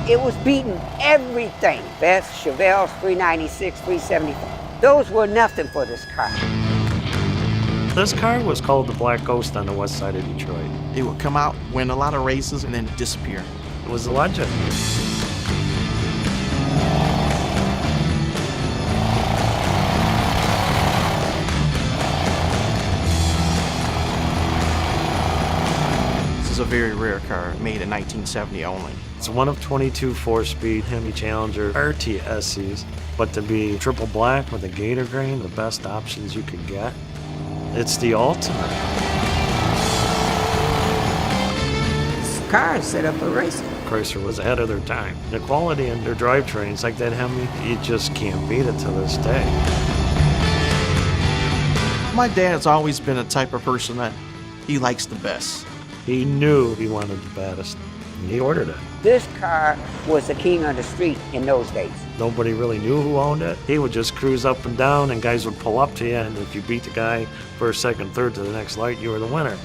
It was beating everything. Best Chevelles, 396, 375. Those were nothing for this car. This car was called the Black Ghost on the west side of Detroit. It would come out, win a lot of races, and then disappear. It was a legend. This is a very rare car, made in 1970 only. It's one of 22 4-speed Hemi Challenger RTSCs, but to be triple black with a gator grain, the best options you could get, it's the ultimate. This car is set up for racing. Chrysler was ahead of their time. The quality in their drivetrains, like that Hemi, you just can't beat it to this day. My dad's always been a type of person that he likes the best. He knew he wanted the baddest, and he ordered it. This car was the king on the street in those days. Nobody really knew who owned it. He would just cruise up and down, and guys would pull up to you, and if you beat the guy first, second, third to the next light, you were the winner.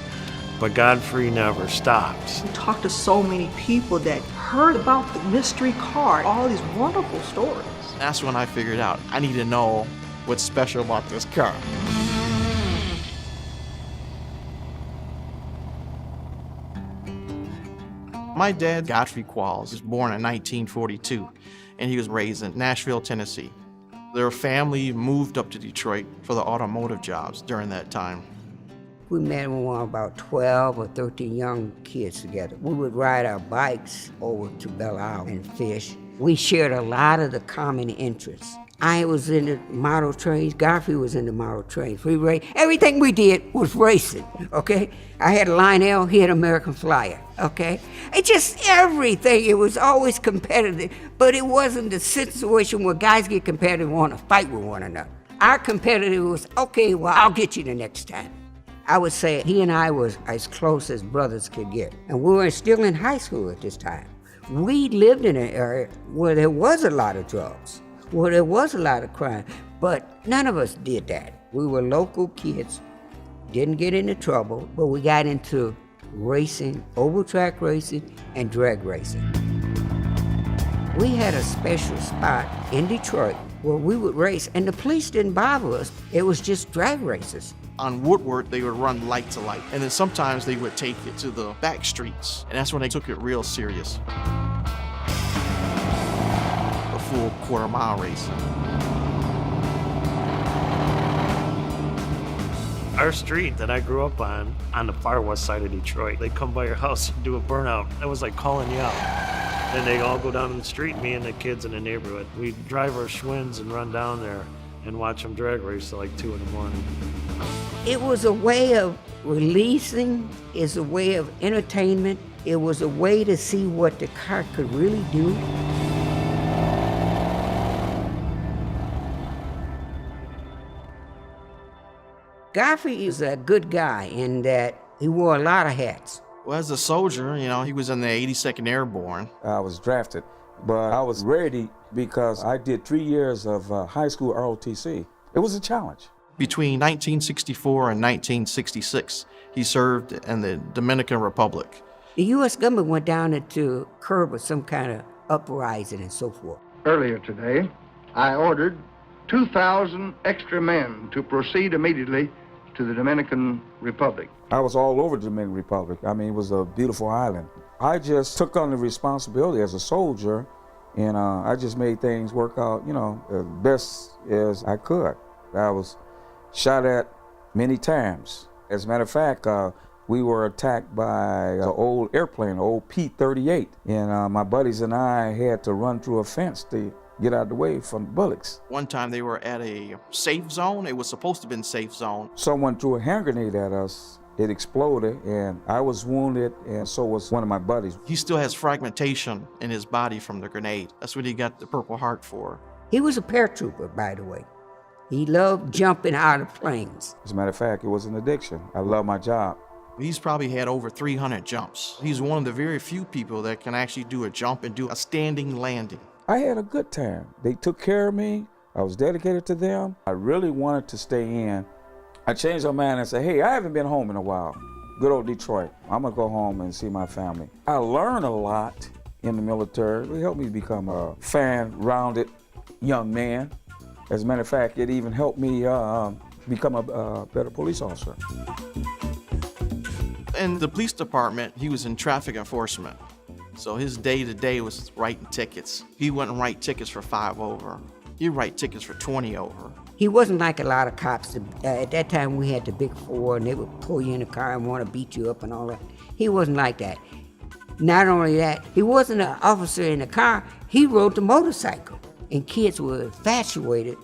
But Godfrey never stopped. We talked to so many people that heard about the mystery car, all these wonderful stories. That's when I figured out I need to know what's special about this car. My dad, Godfrey Qualls, was born in 1942, and he was raised in Nashville, Tennessee. Their family moved up to Detroit for the automotive jobs during that time. We met when we were about 12 or 13 young kids together. We would ride our bikes over to Belle Isle and fish. We shared a lot of the common interests. I was in the model trains, Godfrey was in the model trains. We raced. Everything we did was racing, okay? I had a Lionel, he had American Flyer, okay? It just everything, it was always competitive, but it wasn't the situation where guys get competitive and want to fight with one another. Our competitive was, okay, well, I'll get you the next time. I would say he and I was as close as brothers could get. And we were still in high school at this time. We lived in an area where there was a lot of drugs, where there was a lot of crime, but none of us did that. We were local kids, didn't get into trouble, but we got into racing, oval track racing, and drag racing. We had a special spot in Detroit where we would race, and the police didn't bother us. It was just drag races. On Woodward, they would run light to light, and then sometimes they would take it to the back streets, and that's when they took it real serious. A full quarter-mile race. Our street that I grew up on the far west side of Detroit, they'd come by your house and do a burnout. That was like calling you out. Then they all go down to the street, me and the kids in the neighborhood. We'd drive our Schwinn's and run down there and watch them drag race till like 2 in the morning. It was a way of releasing, it's a way of entertainment. It was a way to see what the car could really do. Godfrey is a good guy in that he wore a lot of hats. Well, as a soldier, he was in the 82nd Airborne. I was drafted, but I was ready because I did 3 years of high school ROTC. It was a challenge. Between 1964 and 1966, he served in the Dominican Republic. The U.S. government went down into curb with some kind of uprising and so forth. Earlier today, I ordered 2,000 extra men to proceed immediately to the Dominican Republic. I was all over the Dominican Republic. I mean, it was a beautiful island. I just took on the responsibility as a soldier, and I just made things work out, as best as I could. I was shot at many times. As a matter of fact, we were attacked by an old airplane, an old P-38, and my buddies and I had to run through a fence to get out of the way from the bullets. One time they were at a safe zone. It was supposed to have been safe zone. Someone threw a hand grenade at us. It exploded, and I was wounded, and so was one of my buddies. He still has fragmentation in his body from the grenade. That's what he got the Purple Heart for. He was a paratrooper, by the way. He loved jumping out of planes. As a matter of fact, it was an addiction. I love my job. He's probably had over 300 jumps. He's one of the very few people that can actually do a jump and do a standing landing. I had a good time. They took care of me. I was dedicated to them. I really wanted to stay in. I changed my mind and said, hey, I haven't been home in a while. Good old Detroit. I'm gonna go home and see my family. I learned a lot in the military. It helped me become a fan-rounded young man. As a matter of fact, it even helped me become a better police officer. In the police department, he was in traffic enforcement. So his day-to-day was writing tickets. He wouldn't write tickets for 5 over. He'd write tickets for 20 over. He wasn't like a lot of cops. At that time, we had the big four, and they would pull you in the car and want to beat you up and all that. He wasn't like that. Not only that, he wasn't an officer in the car. He rode the motorcycle, and kids were infatuated.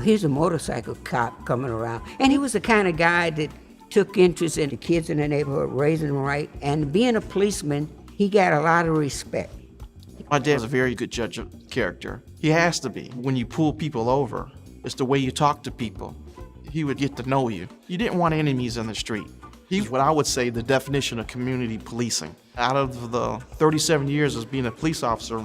Here's a motorcycle cop coming around. And he was the kind of guy that took interest in the kids in the neighborhood, raising them right. And being a policeman, he got a lot of respect. My dad was a very good judge of character. He has to be. When you pull people over, it's the way you talk to people. He would get to know you. You didn't want enemies in the street. He's what I would say the definition of community policing. Out of the 37 years as being a police officer,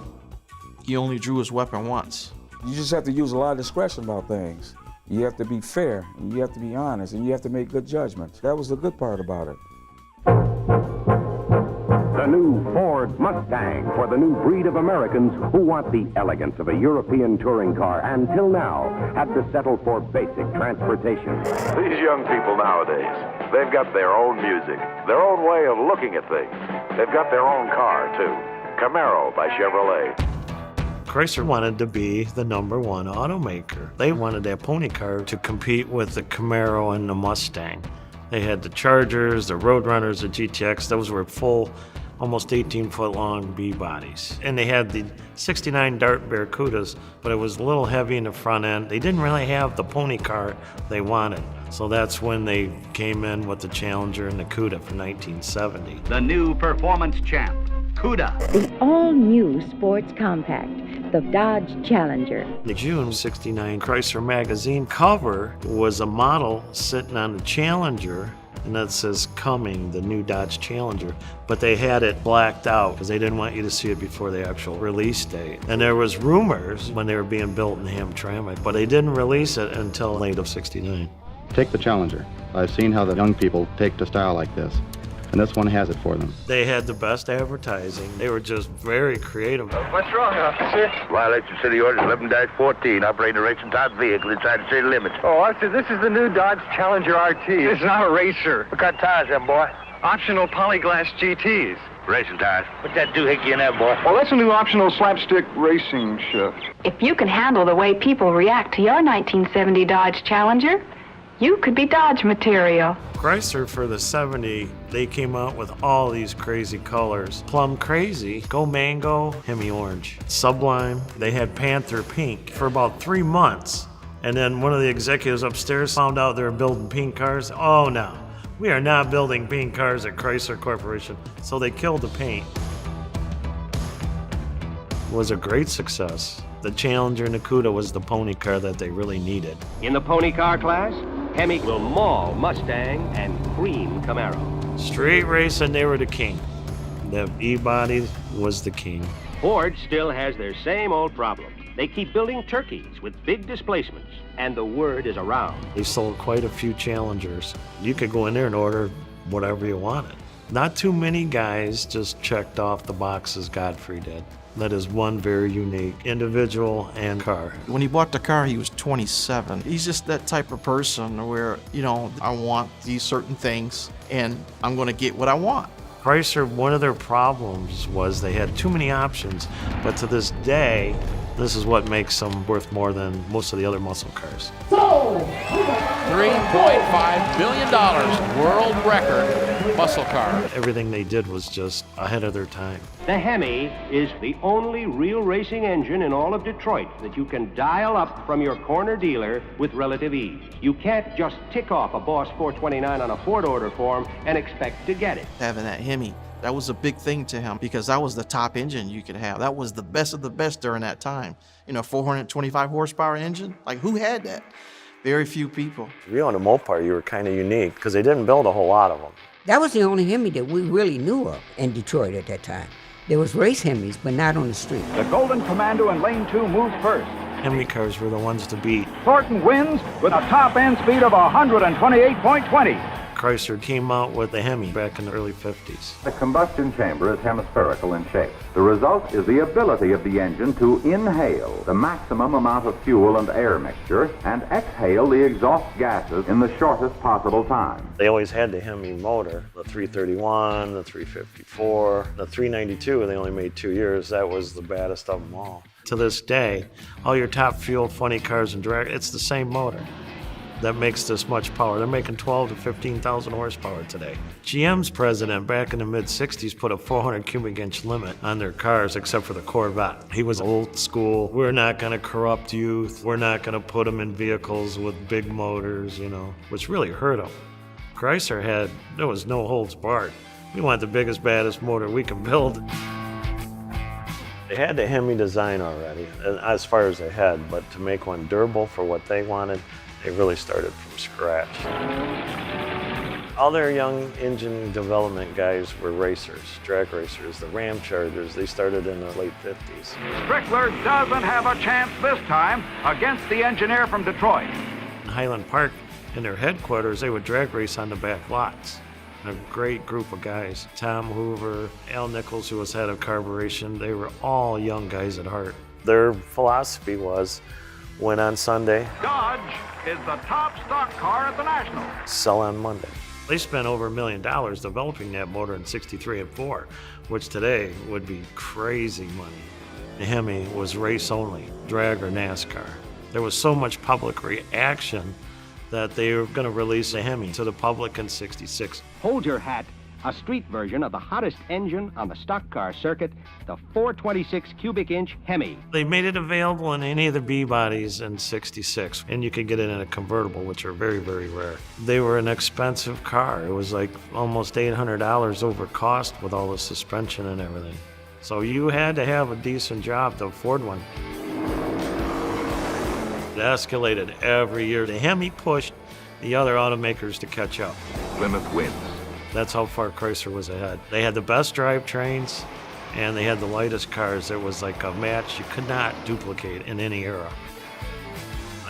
he only drew his weapon once. You just have to use a lot of discretion about things. You have to be fair, and you have to be honest, and you have to make good judgments. That was the good part about it. The new Ford Mustang for the new breed of Americans who want the elegance of a European touring car and till now had to settle for basic transportation. These young people nowadays, they've got their own music, their own way of looking at things. They've got their own car, too. Camaro by Chevrolet. Chrysler wanted to be the #1 automaker. They wanted that pony car to compete with the Camaro and the Mustang. They had the Chargers, the Roadrunners, the GTX. Those were full, almost 18-foot-long B-bodies. And they had the 69 Dart Barracudas, but it was a little heavy in the front end. They didn't really have the pony car they wanted. So that's when they came in with the Challenger and the Cuda for 1970. The new performance champ, Cuda. The all-new sports compact, the Dodge Challenger. The June '69 Chrysler Magazine cover was a model sitting on the Challenger, and that says "Coming," the new Dodge Challenger, but they had it blacked out because they didn't want you to see it before the actual release date. And there was rumors when they were being built in Hamtramck, but they didn't release it until late of '69. Take the Challenger. I've seen how the young people take to style like this, and this one has it for them. They had the best advertising. They were just very creative. What's wrong, officer? Violation City Orders 11-14, operating a racing type vehicle inside the city limits. Oh, officer, this is the new Dodge Challenger RT. It's not a racer. What kind of tires, them, boy? Optional polyglass GTs. Racing tires. What's that doohickey in that, boy? Oh, that's a new optional slapstick racing shift. If you can handle the way people react to your 1970 Dodge Challenger, you could be Dodge material. Chrysler for the 70, they came out with all these crazy colors. Plum Crazy, Go Mango, Hemi Orange. Sublime, they had Panther Pink for about 3 months. And then one of the executives upstairs found out they were building pink cars. Oh no, we are not building pink cars at Chrysler Corporation. So they killed the paint. It was a great success. The Challenger and the Cuda was the pony car that they really needed. In the pony car class, Hemi will maul Mustang and cream Camaro. Street racing, they were the king. The E-body was the king. Ford still has their same old problem. They keep building turkeys with big displacements, and the word is around. They sold quite a few Challengers. You could go in there and order whatever you wanted. Not too many guys just checked off the boxes Godfrey did. That is one very unique individual and car. When he bought the car, he was 27. He's just that type of person where, you know, I want these certain things and I'm going to get what I want. Chrysler, one of their problems was they had too many options, but to this day, this is what makes them worth more than most of the other muscle cars. $3.5 billion world record muscle car. Everything they did was just ahead of their time. The Hemi is the only real racing engine in all of Detroit that you can dial up from your corner dealer with relative ease. You can't just tick off a Boss 429 on a Ford order form and expect to get it. Having that Hemi, that was a big thing to him because that was the top engine you could have. That was the best of the best during that time. You know, 425 horsepower engine. Like, who had that? Very few people. If you owned a Mopar, you were kind of unique because they didn't build a whole lot of them. That was the only Hemi that we really knew of in Detroit at that time. There was race Hemis, but not on the street. The Golden Commando in lane 2 moves first. Hemi cars were the ones to beat. Thornton wins with a top end speed of 128.20. Chrysler came out with the Hemi back in the early 50s. The combustion chamber is hemispherical in shape. The result is the ability of the engine to inhale the maximum amount of fuel and air mixture and exhale the exhaust gases in the shortest possible time. They always had the Hemi motor, the 331, the 354, the 392, they only made 2 years. That was the baddest of them all. To this day, all your top fuel funny cars and drag, it's the same motor that makes this much power. They're making 12 to 15,000 horsepower today. GM's president back in the mid-60s put a 400 cubic inch limit on their cars except for the Corvette. He was old school. We're not gonna corrupt youth. We're not gonna put them in vehicles with big motors, you know, which really hurt them. Chrysler there was no holds barred. We want the biggest, baddest motor we can build. They had the Hemi design already, as far as they had, but to make one durable for what they wanted, they really started from scratch. All their young engine development guys were racers, drag racers, the Ram Chargers. They started in the late 50s. Strickler doesn't have a chance this time against the engineer from Detroit. In Highland Park, in their headquarters, they would drag race on the back lots. A great group of guys. Tom Hoover, Al Nichols, who was head of carburation, they were all young guys at heart. Their philosophy was, win on Sunday, Dodge is the top stock car at the National. sell on Monday. They spent over $1 million developing that motor in '63 and '4, which today would be crazy money. The Hemi was race only, drag or NASCAR. There was so much public reaction that they were going to release a Hemi to the public in '66. Hold your hat. A street version of the hottest engine on the stock car circuit, the 426 cubic inch Hemi. They made it available in any of the B bodies in '66, and you could get it in a convertible, which are very, very rare. They were an expensive car. It was like almost $800 over cost with all the suspension and everything. So you had to have a decent job to afford one. It escalated every year. The Hemi pushed the other automakers to catch up. Plymouth wins. That's how far Chrysler was ahead. They had the best drivetrains, and they had the lightest cars. It was like a match you could not duplicate in any era.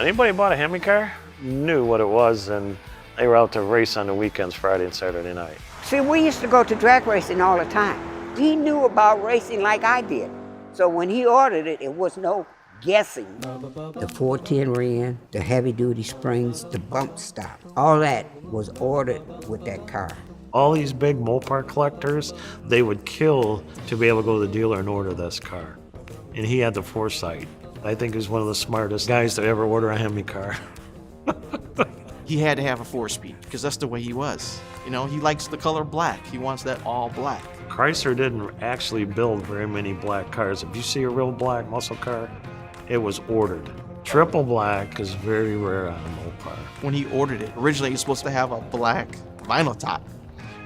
Anybody bought a Hemi car knew what it was, and they were out to race on the weekends, Friday and Saturday night. See, we used to go to drag racing all the time. He knew about racing like I did. So when he ordered it, it was no guessing. The 410 rim, the heavy duty springs, the bump stop, all that was ordered with that car. All these big Mopar collectors, they would kill to be able to go to the dealer and order this car. And he had the foresight. I think he was one of the smartest guys to ever order a Hemi car. He had to have a 4-speed because that's the way he was. You know, he likes the color black. He wants that all black. Chrysler didn't actually build very many black cars. If you see a real black muscle car, it was ordered. Triple black is very rare on a Mopar. When he ordered it, originally he was supposed to have a black vinyl top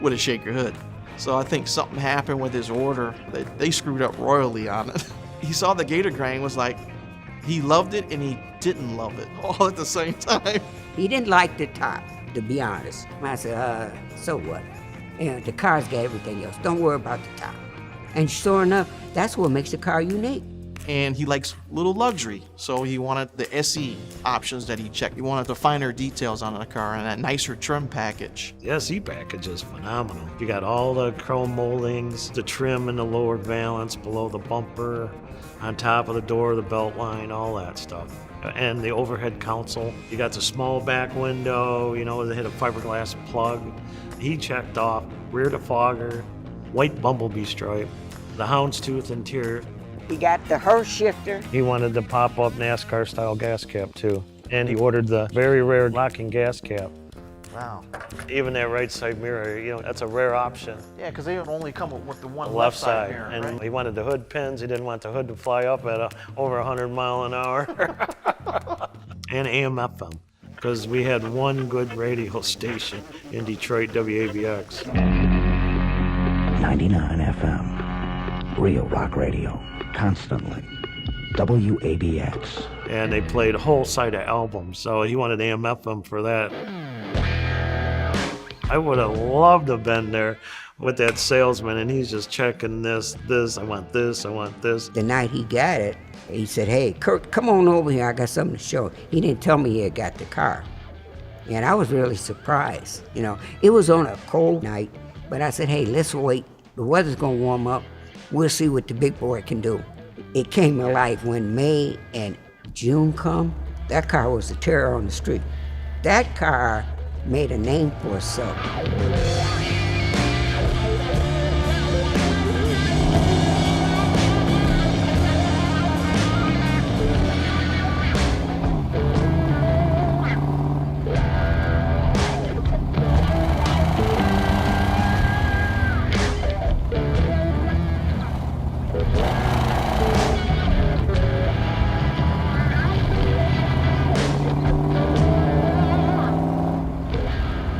with a shaker hood. So I think something happened with his order that they screwed up royally on it. He saw the Gator Grain, was like, he loved it and he didn't love it all at the same time. He didn't like the top, to be honest. I said, so what? And the car's got everything else. Don't worry about the top. And sure enough, that's what makes the car unique. And he likes little luxury, so he wanted the SE options that he checked. He wanted the finer details on the car and that nicer trim package. The SE package is phenomenal. You got all the chrome moldings, the trim in the lower valance, below the bumper, on top of the door, the belt line, all that stuff. And the overhead console. You got the small back window, you know, they hit a fiberglass plug. He checked off rear defogger, white bumblebee stripe, the houndstooth interior. He got the Hurst shifter. He wanted the pop-up NASCAR-style gas cap, too. And he ordered the very rare locking gas cap. Wow. Even that right side mirror, you know, that's a rare option. Yeah, because they only come with the one The left side. mirror, And right? he wanted the hood pins. He didn't want the hood to fly up at over 100 mile an hour. And AM FM, because we had one good radio station in Detroit, WABX. 99 FM, real rock radio, constantly. WABX. And they played a whole side of albums, so he wanted AM FM for that. I would have loved to have been there with that salesman, and he's just checking this, I want this, I want this. The night he got it, he said, hey, Kurt, come on over here, I got something to show. He didn't tell me he had got the car. And I was really surprised. You know, it was on a cold night, but I said, hey, let's wait. The weather's gonna warm up. We'll see what the big boy can do. It came to life when May and June come. That car was a terror on the street. That car made a name for itself.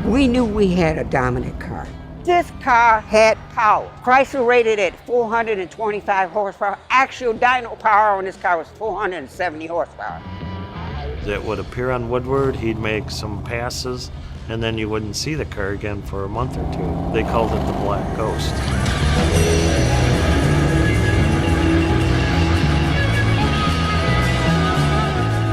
We knew we had a dominant car. This car had power. Chrysler rated at 425 horsepower. Actual dyno power on this car was 470 horsepower. It would appear on Woodward, he'd make some passes, and then you wouldn't see the car again for a month or two. They called it the Black Ghost.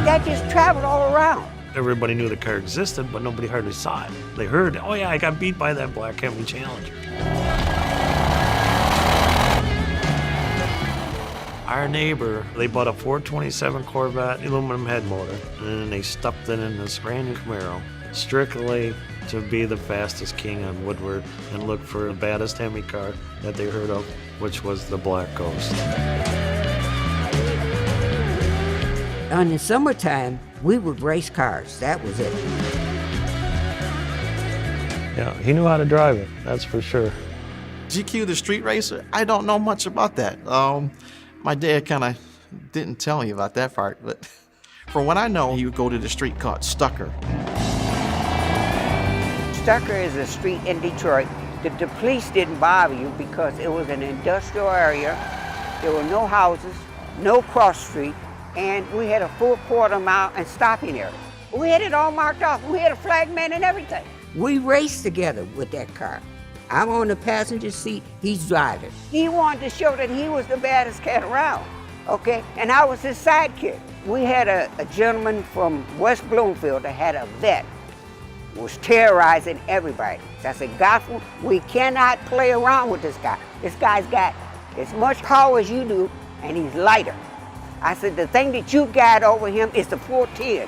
That just traveled all around. Everybody knew the car existed, but nobody hardly saw it. They heard, oh yeah, I got beat by that black Hemi Challenger. Our neighbor, they bought a 427 Corvette aluminum head motor, and then they stuffed it in this brand new Camaro, strictly to be the fastest king on Woodward and look for the baddest Hemi car that they heard of, which was the Black Ghost. In the summertime, we would race cars. That was it. Yeah, he knew how to drive it, that's for sure. GQ, the street racer, I don't know much about that. My dad kind of didn't tell me about that part, but from what I know, he would go to the street called Stucker. Stucker is a street in Detroit. The police didn't bother you because it was an industrial area. There were no houses, no cross street, and we had a full quarter-mile and stopping area. We had it all marked off. We had a flag man and everything. We raced together with that car. I'm on the passenger seat, he's driving. He wanted to show that he was the baddest cat around, okay? And I was his sidekick. We had a gentleman from West Bloomfield that had a vet, was terrorizing everybody. So I said, Gotham, we cannot play around with this guy. This guy's got as much power as you do, and he's lighter. I said, the thing that you got over him is the 410.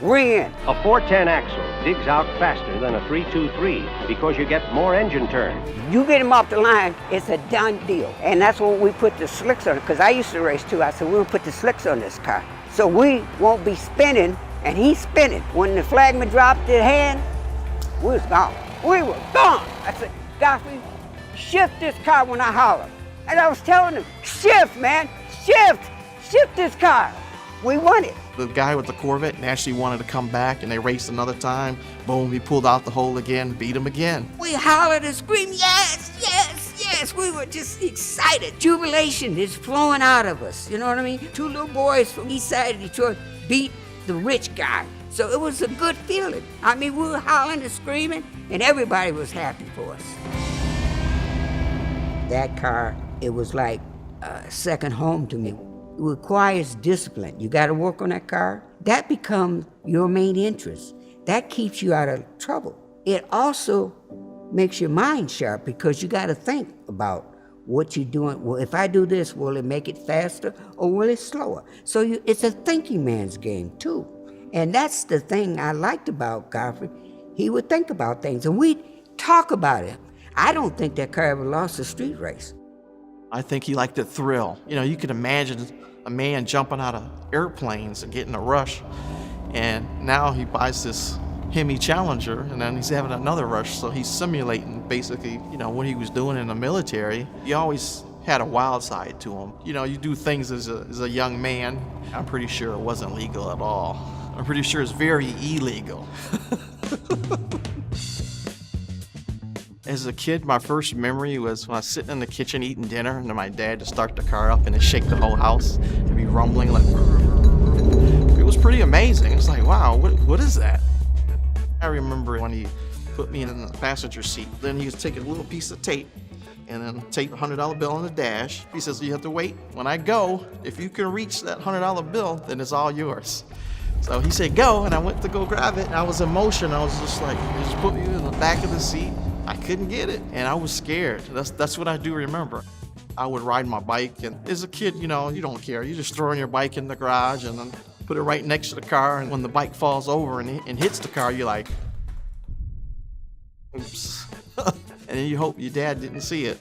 Ring in. A 410 axle digs out faster than a 323 because you get more engine turn. You get him off the line, it's a done deal. And that's when we put the slicks on it, because I used to race too. I said, we'll put the slicks on this car. So we won't be spinning, and he's spinning. When the flagman dropped his hand, we was gone. We were gone. I said, Godfrey, shift this car when I holler. And I was telling him, shift, man, shift. Shift this car. We won it. The guy with the Corvette naturally wanted to come back, and they raced another time. Boom, he pulled out the hole again, beat him again. We hollered and screamed, yes, yes, yes. We were just excited. Jubilation is flowing out of us. You know what I mean? Two little boys from east side of Detroit beat the rich guy. So it was a good feeling. I mean, we were hollering and screaming, and everybody was happy for us. That car, it was like a second home to me. It requires discipline. You got to work on that car. That becomes your main interest. That keeps you out of trouble. It also makes your mind sharp because you got to think about what you're doing. Well, if I do this, will it make it faster or will it slower? So it's a thinking man's game too. And that's the thing I liked about Godfrey. He would think about things and we'd talk about it. I don't think that car ever lost a street race. I think he liked the thrill. You know, you could imagine a man jumping out of airplanes and getting a rush, and now he buys this Hemi Challenger, and then he's having another rush, so he's simulating basically, you know, what he was doing in the military. He always had a wild side to him. You know, you do things as a young man. I'm pretty sure it wasn't legal at all. I'm pretty sure it's very illegal. As a kid, my first memory was when I was sitting in the kitchen eating dinner, and then my dad would start the car up and it'd shake the whole house. It'd be rumbling like, it was pretty amazing. It's like, wow, what is that? I remember when he put me in the passenger seat, then he was taking a little piece of tape and then tape a $100 bill on the dash. He says, you have to wait. When I go, if you can reach that $100 bill, then it's all yours. So he said, go, and I went to go grab it, and I was in motion. I was just like, he just put me in the back of the seat. I couldn't get it, and I was scared. That's what I do remember. I would ride my bike, and as a kid, you know, you don't care. You just throw your bike in the garage and then put it right next to the car, and when the bike falls over and hits the car, you're like, oops. And then you hope your dad didn't see it.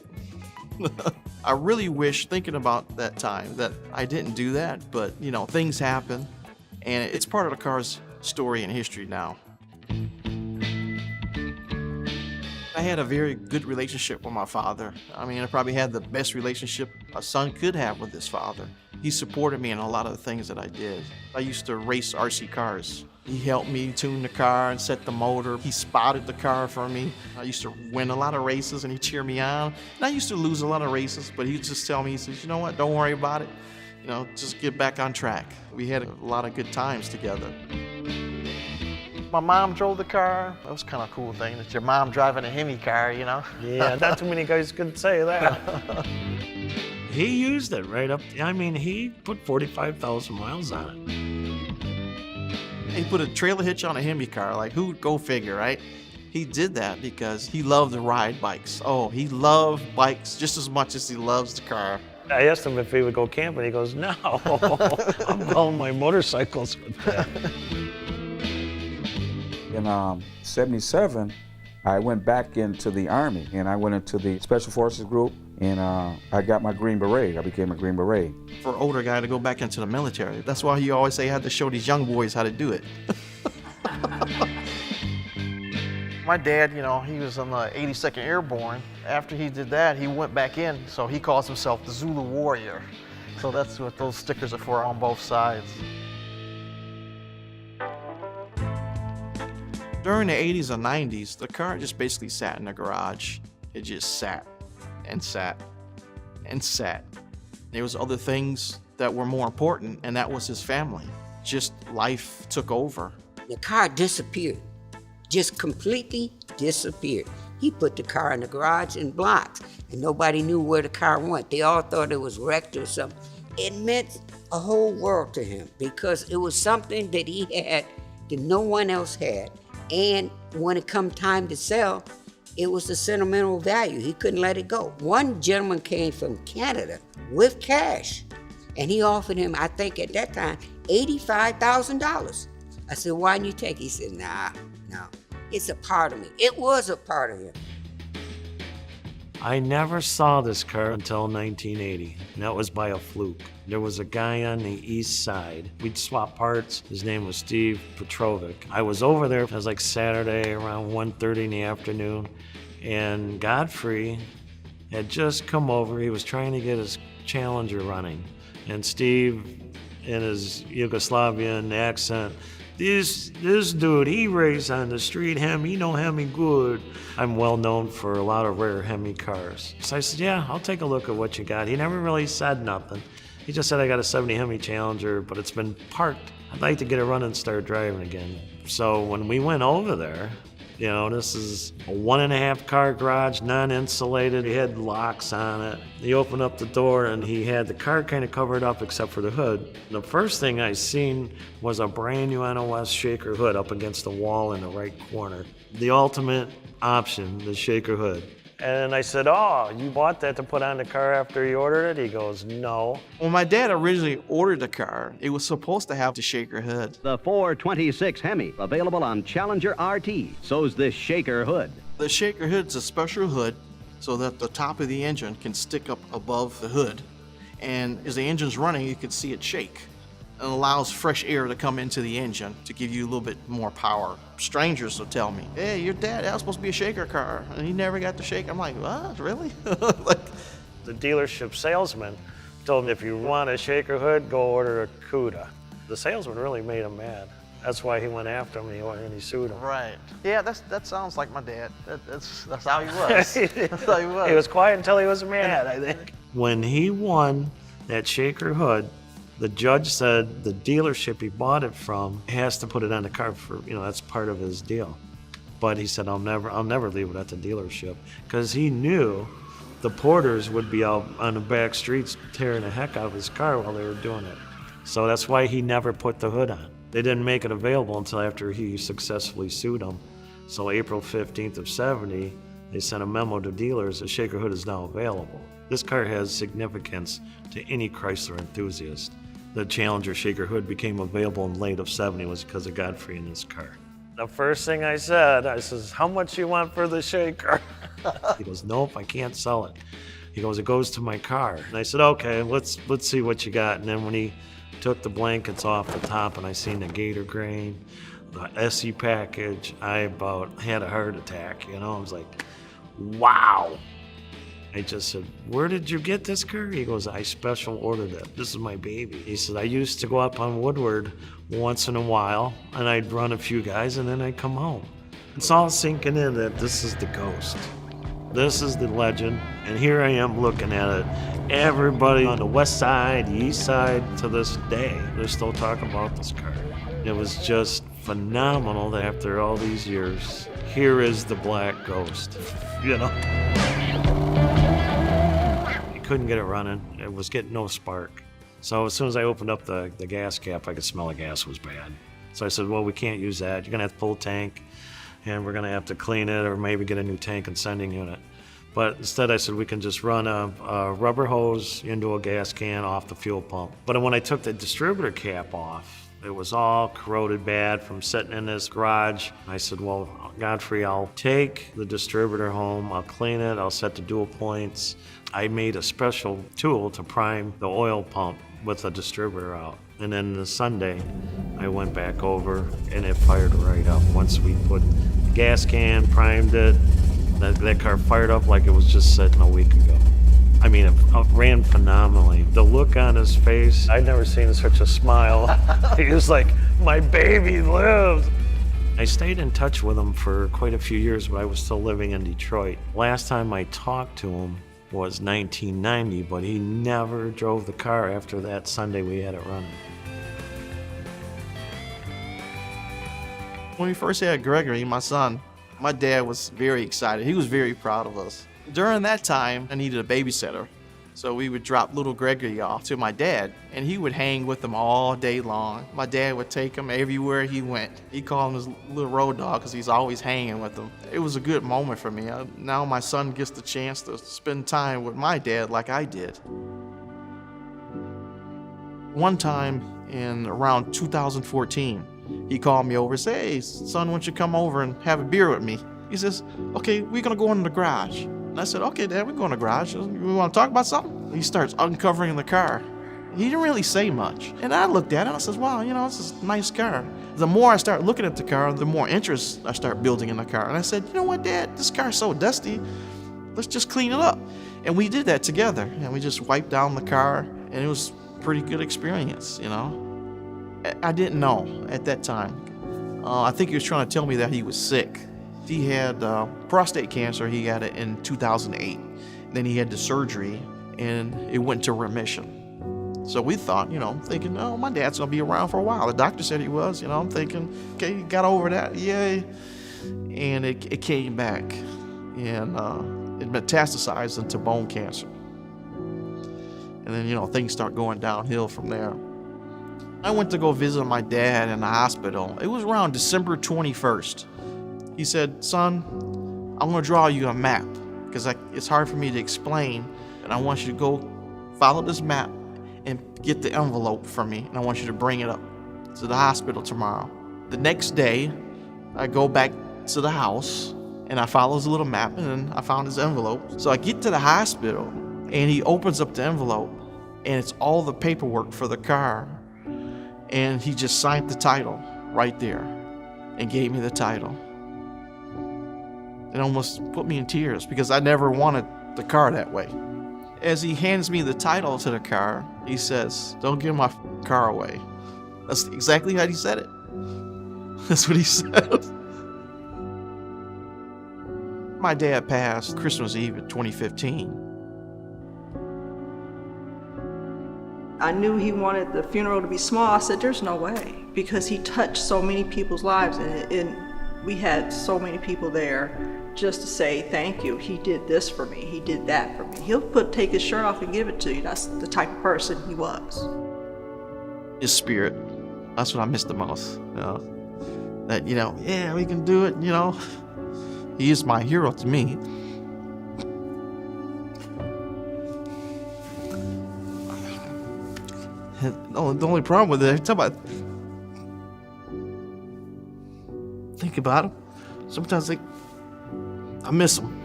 I really wish, thinking about that time, that I didn't do that, but, you know, things happen, and it's part of the car's story and history now. I had a very good relationship with my father. I mean, I probably had the best relationship a son could have with his father. He supported me in a lot of the things that I did. I used to race RC cars. He helped me tune the car and set the motor. He spotted the car for me. I used to win a lot of races, and he'd cheer me on. And I used to lose a lot of races, but he'd just tell me, he says, you know what, don't worry about it. You know, just get back on track. We had a lot of good times together. My mom drove the car. That was kind of a cool thing, that your mom driving a Hemi car, you know? Yeah, not too many guys could say that. He used it right up. I mean, he put 45,000 miles on it. He put a trailer hitch on a Hemi car. Like, who would go figure, right? He did that because he loved to ride bikes. Oh, he loved bikes just as much as he loves the car. I asked him if he would go camping. He goes, no, I'm going my motorcycles with that. In 77, I went back into the Army, and I went into the Special Forces group, and I got my Green Beret. I became a Green Beret. For an older guy to go back into the military, that's why he always say I had to show these young boys how to do it. My dad, you know, he was on the 82nd Airborne. After he did that, he went back in, so he calls himself the Zulu Warrior. So that's what those stickers are for on both sides. During the 80s and 90s, the car just basically sat in the garage. It just sat and sat and sat. There was other things that were more important, and that was his family. Just life took over. The car disappeared, just completely disappeared. He put the car in the garage in blocks, and nobody knew where the car went. They all thought it was wrecked or something. It meant a whole world to him because it was something that he had that no one else had. And when it come time to sell, it was the sentimental value. He couldn't let it go. One gentleman came from Canada with cash, and he offered him, I think at that time, $85,000. I said, why didn't you take it? He said, nah, no, it's a part of me. It was a part of him. I never saw this car until 1980, and that was by a fluke. There was a guy on the east side. We'd swap parts. His name was Steve Petrovic. I was over there. It was like Saturday around 1:30 in the afternoon, and Godfrey had just come over. He was trying to get his Challenger running, and Steve, in his Yugoslavian accent, this dude, he raced on the street Hemi, he know Hemi good. I'm well known for a lot of rare Hemi cars. So I said, yeah, I'll take a look at what you got. He never really said nothing. He just said, I got a 70 Hemi Challenger, but it's been parked. I'd like to get it running and start driving again. So when we went over there, you know, this is a 1.5 car garage, non-insulated. He had locks on it. He opened up the door and he had the car kind of covered up except for the hood. The first thing I seen was a brand new NOS shaker hood up against the wall in the right corner. The ultimate option, the shaker hood. And I said, oh, you bought that to put on the car after you ordered it? He goes, no. When my dad originally ordered the car, it was supposed to have the shaker hood. The 426 Hemi, available on Challenger RT, so's this shaker hood. The shaker hood's a special hood so that the top of the engine can stick up above the hood. And as the engine's running, you can see it shake. It allows fresh air to come into the engine to give you a little bit more power. Strangers will tell me, hey, your dad, that was supposed to be a shaker car, and he never got to shake. I'm like, what, really? The dealership salesman told him, if you want a shaker hood, go order a CUDA. The salesman really made him mad. That's why he went after him and he sued him. Right. Yeah, that sounds like my dad. That's how he was. That's how he was. He was quiet until he was mad, I think. When he won that shaker hood, the judge said the dealership he bought it from has to put it on the car for, you know, that's part of his deal. But he said, I'll never leave it at the dealership, because he knew the porters would be out on the back streets tearing the heck out of his car while they were doing it. So that's why he never put the hood on. They didn't make it available until after he successfully sued them. So April 15th of 70, they sent a memo to dealers that Shaker Hood is now available. This car has significance to any Chrysler enthusiast. The Challenger Shaker Hood became available in late of 70 was because of Godfrey in this car. The first thing I says, how much you want for the Shaker? He goes, nope, I can't sell it. He goes, it goes to my car. And I said, okay, let's see what you got. And then when he took the blankets off the top and I seen the gator grain, the SE package, I about had a heart attack, you know? I was like, wow. I just said, where did you get this car? He goes, I special ordered it. This is my baby. He said, I used to go up on Woodward once in a while, and I'd run a few guys, and then I'd come home. It's all sinking in that this is the ghost. This is the legend, and here I am looking at it. Everybody on the west side, the east side, to this day, they're still talking about this car. It was just phenomenal that after all these years, here is the black ghost, you know? Couldn't get it running. It was getting no spark. So as soon as I opened up the gas cap, I could smell the gas was bad. So I said, well, we can't use that. You're gonna have to pull a tank and we're gonna have to clean it or maybe get a new tank and sending unit. But instead I said we can just run a rubber hose into a gas can off the fuel pump. But when I took the distributor cap off, it was all corroded bad from sitting in this garage. I said, well, Godfrey, I'll take the distributor home, I'll clean it, I'll set the dual points. I made a special tool to prime the oil pump with the distributor out. And then the Sunday, I went back over and it fired right up. Once we put the gas can, primed it, that car fired up like it was just sitting a week ago. I mean, it ran phenomenally. The look on his face, I'd never seen such a smile. He was like, my baby lives. I stayed in touch with him for quite a few years, but I was still living in Detroit. Last time I talked to him was 1990, but he never drove the car after that Sunday we had it running. When we first had Gregory, my son, my dad was very excited. He was very proud of us. During that time, I needed a babysitter. So we would drop little Gregory off to my dad, and he would hang with him all day long. My dad would take him everywhere he went. He called him his little road dog because he's always hanging with him. It was a good moment for me. Now my son gets the chance to spend time with my dad like I did. One time in around 2014, he called me over and said, hey, son, why don't you come over and have a beer with me? He says, okay, we're gonna go in the garage. And I said, okay, Dad, we're going to the garage. We want to talk about something? He starts uncovering the car. He didn't really say much. And I looked at it and I said, wow, this is a nice car. The more I start looking at the car, the more interest I start building in the car. And I said, you know what, Dad, this car's so dusty. Let's just clean it up. And we did that together. And we just wiped down the car. And it was a pretty good experience, I didn't know at that time. I think he was trying to tell me that he was sick. He had prostate cancer. He had it in 2008. Then he had the surgery, and it went to remission. So we thought, thinking, oh, my dad's going to be around for a while. The doctor said he was, I'm thinking, okay, he got over that, yay. And it came back, and it metastasized into bone cancer. And then, things start going downhill from there. I went to go visit my dad in the hospital. It was around December 21st. He said, son, I'm going to draw you a map because it's hard for me to explain, and I want you to go follow this map and get the envelope for me, and I want you to bring it up to the hospital tomorrow. The next day, I go back to the house, and I follow his little map, and then I found his envelope. So I get to the hospital, and he opens up the envelope, and it's all the paperwork for the car, and he just signed the title right there and gave me the title. It almost put me in tears because I never wanted the car that way. As he hands me the title to the car, he says, don't give my car away. That's exactly how he said it. That's what he said. My dad passed Christmas Eve of 2015. I knew he wanted the funeral to be small. I said, there's no way, because he touched so many people's lives, and we had so many people there just to say thank you. He did this for me. He did that for me. He'll take his shirt off and give it to you. That's the type of person he was. His spirit That's what I miss the most. That, yeah, we can do it, He is my hero to me. And the only problem with it, think about him. Sometimes I miss him.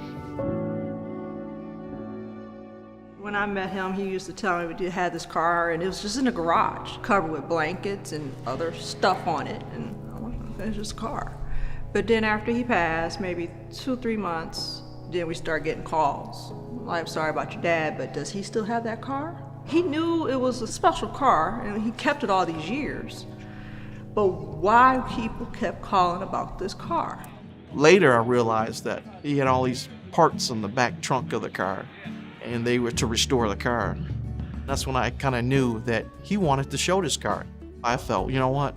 When I met him, he used to tell me he had this car, and it was just in a garage, covered with blankets and other stuff on it, and it was just a car. But then after he passed, maybe 2-3 months, then we started getting calls. I'm sorry about your dad, but does he still have that car? He knew it was a special car, and he kept it all these years. But why people kept calling about this car? Later, I realized that he had all these parts in the back trunk of the car, and they were to restore the car. That's when I kind of knew that he wanted to show this car. I felt, you know what?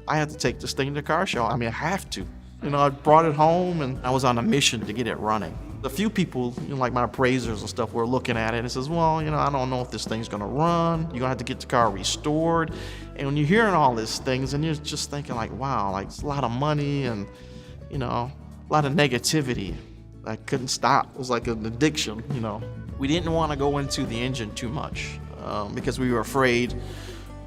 I have to take this thing to the car show. I have to. I brought it home, and I was on a mission to get it running. A few people, like my appraisers and stuff, were looking at it and says, well, I don't know if this thing's gonna run. You're gonna have to get the car restored. And when you're hearing all these things, and you're just thinking wow, it's a lot of money and, a lot of negativity. I couldn't stop. It was like an addiction, We didn't want to go into the engine too much because we were afraid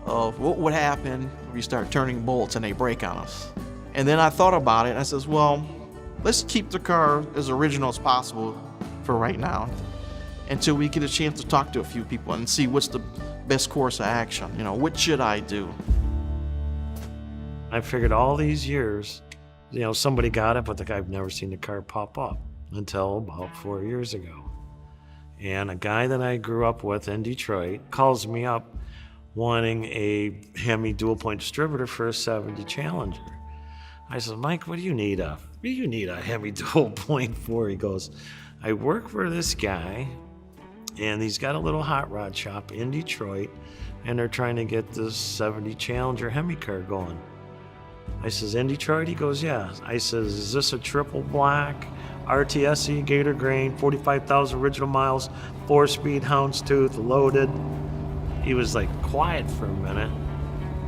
of what would happen if we start turning bolts and they break on us. And then I thought about it and I says, well, let's keep the car as original as possible for right now until we get a chance to talk to a few people and see what's the best course of action. What should I do? I figured all these years, somebody got it, but I've never seen the car pop up until about 4 years ago. And a guy that I grew up with in Detroit calls me up wanting a Hemi dual point distributor for a 70 Challenger. I said, Mike, what do you need a Hemi dual point for? He goes, I work for this guy, and he's got a little hot rod shop in Detroit, and they're trying to get this 70 Challenger Hemi car going. I says, in Detroit? He goes, yeah. I says, is this a triple black, RTSE, Gator Grain, 45,000 original miles, 4-speed houndstooth, loaded? He was quiet for a minute.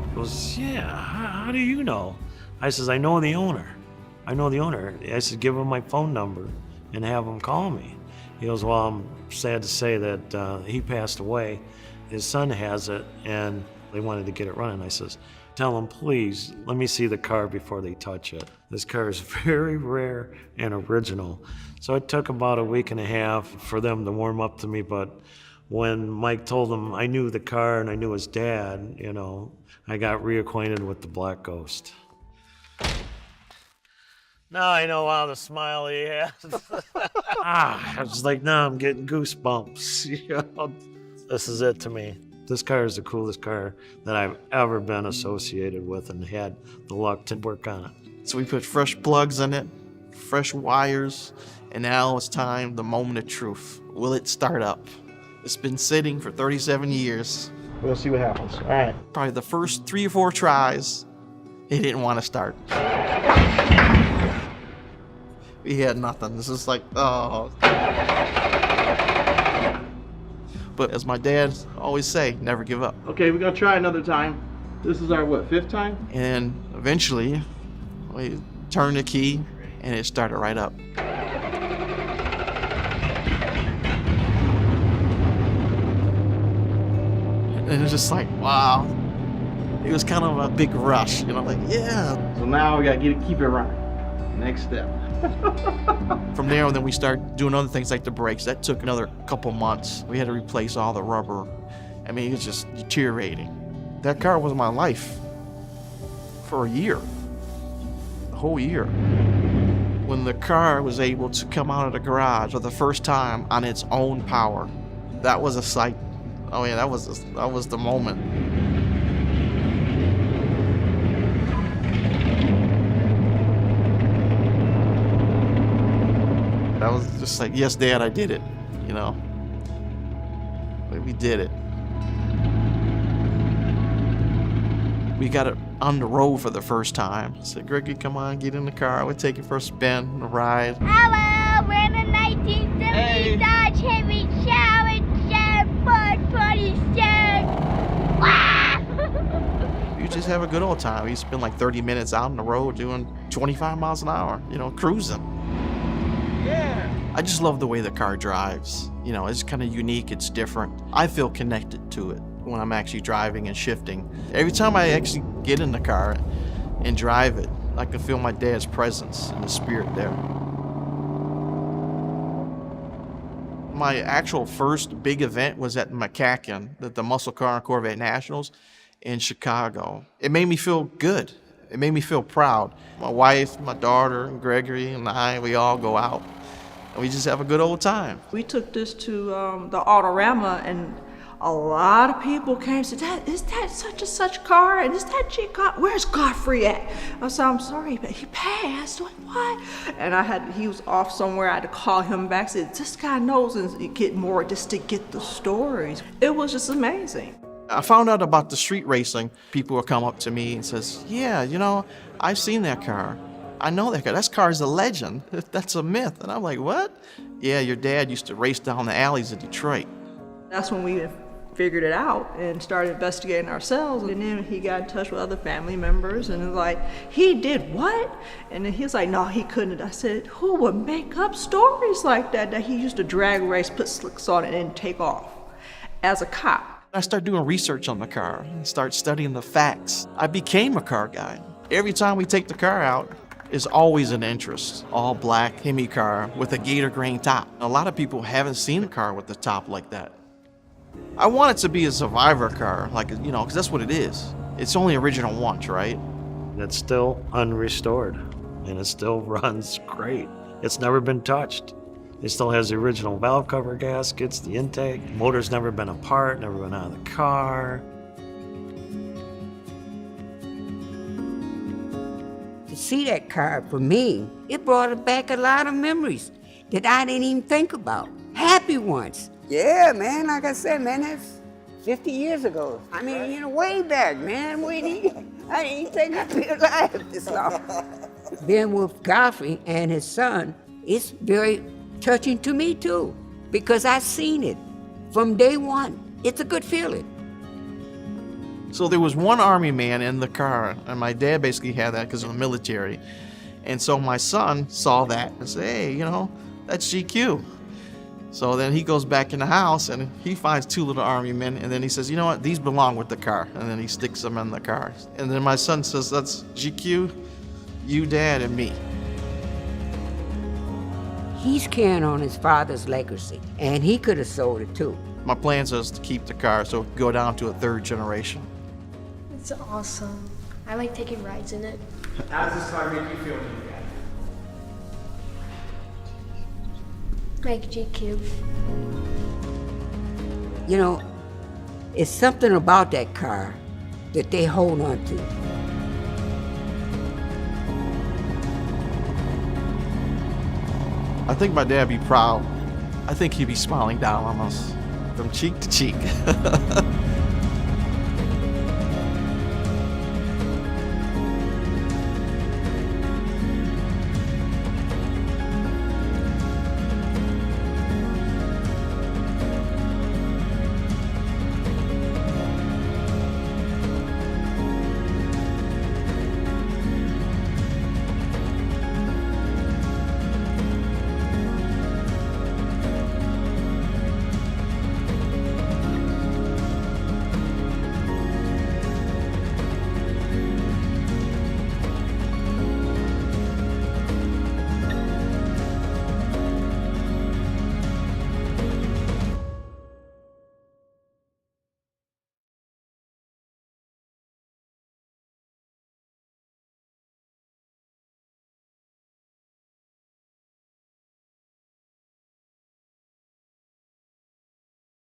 He goes, yeah, how do you know? I says, I know the owner. I said, give him my phone number and have him call me. He goes, well, I'm sad to say that he passed away. His son has it, and they wanted to get it running. I says, tell him, please, let me see the car before they touch it. This car is very rare and original. So it took about a week and a half for them to warm up to me, but when Mike told them I knew the car and I knew his dad, I got reacquainted with the Black Ghost. Now I know how to smile he has. I was now I'm getting goosebumps. This is it to me. This car is the coolest car that I've ever been associated with and had the luck to work on it. So we put fresh plugs in it, fresh wires, and now it's time, the moment of truth. Will it start up? It's been sitting for 37 years. We'll see what happens. All right. Probably the first 3 or 4 tries, it didn't want to start. We had nothing. This is oh. But as my dad always say, never give up. Okay, we're gonna try another time. This is our 5th time? And eventually, we turned the key and it started right up. And it's just wow. It was kind of a big rush, yeah. So now we gotta keep it running. Next step. From there, then we started doing other things like the brakes. That took another couple months. We had to replace all the rubber. It was just deteriorating. That car was my life for a year, the whole year. When the car was able to come out of the garage for the first time on its own power, that was a sight. Oh yeah, that was the moment. I was just yes, Dad, I did it, We did it. We got it on the road for the first time. I said, Gregory, come on, get in the car. We'll take you for a spin, a ride. Hello, we're in a 1970 Dodge Hemi Challenger 427. just have a good old time. We spend like 30 minutes out on the road doing 25 miles an hour, cruising. Yeah. I just love the way the car drives. It's kind of unique, it's different. I feel connected to it when I'm actually driving and shifting. Every time I actually get in the car and drive it, I can feel my dad's presence and the spirit there. My actual first big event was at McCacken, the Muscle Car and Corvette Nationals in Chicago. It made me feel good. It made me feel proud. My wife, my daughter, and Gregory and I, we all go out and we just have a good old time. We took this to the Autorama, and a lot of people came and said, is that such and such car? And is that G car? Where's Godfrey at? I said, I'm sorry, but he passed. What? And he was off somewhere. I had to call him back. Said, this guy knows, and get more just to get the stories. It was just amazing. I found out about the street racing. People would come up to me and says, yeah, I've seen that car. I know that car. That car's a legend. That's a myth. And I'm like, what? Yeah, your dad used to race down the alleys of Detroit. That's when we figured it out and started investigating ourselves. And then he got in touch with other family members and was like, he did what? And then he was like, no, he couldn't. I said, who would make up stories like that he used to drag race, put slicks on it, and take off as a cop? I started doing research on the car and start studying the facts. I became a car guy. Every time we take the car out, it's always an interest. All black Hemi car with a gator grain top. A lot of people haven't seen a car with the top like that. I want it to be a survivor car, because that's what it is. It's only original once, right? It's still unrestored, and it still runs great. It's never been touched. It still has the original valve cover gaskets, the intake. Motor's never been apart, never been out of the car. To see that car, for me, it brought back a lot of memories that I didn't even think about. Happy ones. Yeah, man, like I said, man, that's 50 years ago. I mean, way back, man. I didn't think I'd be alive this long. Being with Godfrey and his son, it's very touching to me too, because I've seen it from day one. It's a good feeling. So there was one Army man in the car, and my dad basically had that because of the military. And so my son saw that and said, hey, that's GQ. So then he goes back in the house and he finds two little Army men, and then he says, you know what, these belong with the car. And then he sticks them in the car. And then my son says, that's GQ, you, Dad, and me. He's carrying on his father's legacy, and he could have sold it too. My plan is to keep the car so it can go down to a third generation. It's awesome. I like taking rides in it. How does this car make you feel, Dad? Like GQ. It's something about that car that they hold on to. I think my dad would be proud. I think he'd be smiling down on us from cheek to cheek.